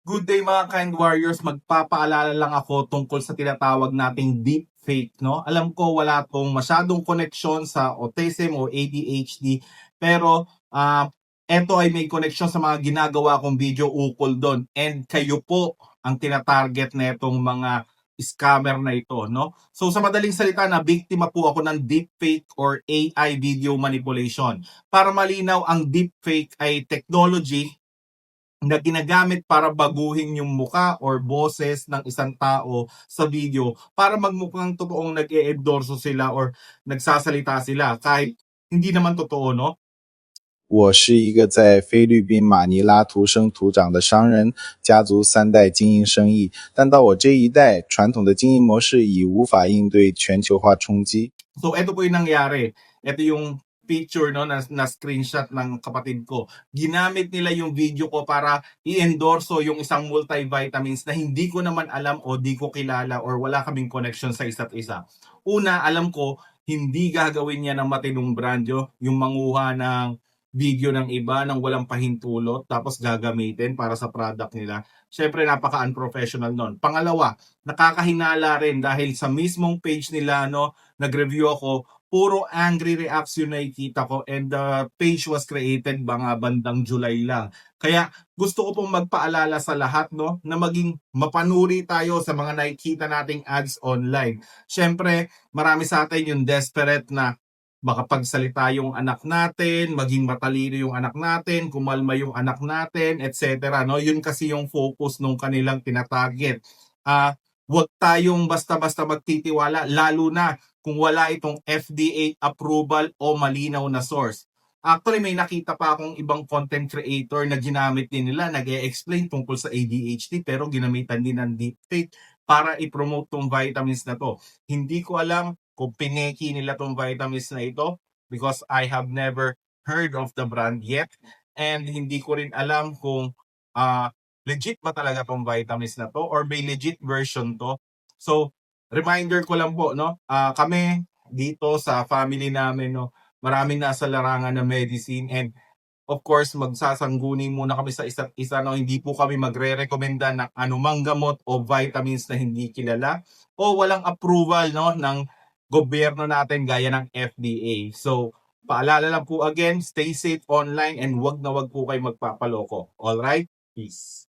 Good day mga kind warriors, magpapaalala lang ako tungkol sa tinatawag nating deepfake, no? Alam ko wala tong masyadong koneksyon sa autism o ADHD, pero eto ay may koneksyon sa mga ginagawa kong video ukol doon. And kayo po ang tinatarget na itong mga scammer na ito, no? So sa madaling salita, na biktima po ako ng deepfake or AI video manipulation. Para malinaw, ang deepfake ay technology na ginagamit para baguhin yung muka or boses ng isang tao sa video para magmukhang totoong nag-e-endorso sila or nagsasalita sila kahit hindi naman totoo, no? 我是一个在菲律宾马尼拉土生土长的商人，家族3代经营生意，但到我这一代，传统的经营模式已无法应对全球化冲击。 So, ito po yung nangyari. Ito yung picture, no, na screenshot ng kapatid ko. Ginamit nila yung video ko para i-endorso yung isang multivitamins na hindi ko naman alam o di ko kilala or wala kaming connection sa isa't isa. Una, alam ko, hindi gagawin niya ng matinong brand yung manguha ng video ng iba nang walang pahintulot tapos gagamitin para sa product nila. Syempre, napaka-unprofessional nun. Pangalawa, nakakahinala rin dahil sa mismong page nila, no, nag-review ako, puro angry reaction na nakikita ko, and the page was created mga bandang July lang. Kaya gusto ko pong magpaalala sa lahat, no, na maging mapanuri tayo sa mga nakikita nating ads online. Syempre, marami sa atin yung desperate na makapagsalita yung anak natin, maging matalino yung anak natin, kumalma yung anak natin, etc. No? Yun kasi yung focus nung kanilang tinatarget. Huwag tayong basta-basta magtitiwala, lalo na kung wala itong FDA approval o malinaw na source. Actually, may nakita pa akong ibang content creator na ginamit din nila, nag-e-explain tungkol sa ADHD pero ginamitan din ng deepfake para i-promote tong vitamins na to. Hindi ko alam kung pineki nila tong vitamins na ito because I have never heard of the brand yet, and hindi ko rin alam kung legit ba talaga tong vitamins na to or may legit version to. So, reminder ko lang po, no, kami dito sa family namin, no, maraming nasa larangan ng medicine, and of course, magsasangguni muna kami sa isa't isa, no? Hindi po kami magre-rekomenda ng anumang gamot o vitamins na hindi kilala o walang approval, no, ng gobyerno natin gaya ng FDA. So, paalala lang po again, stay safe online and wag na wag po kayo magpapaloko. All right? Peace.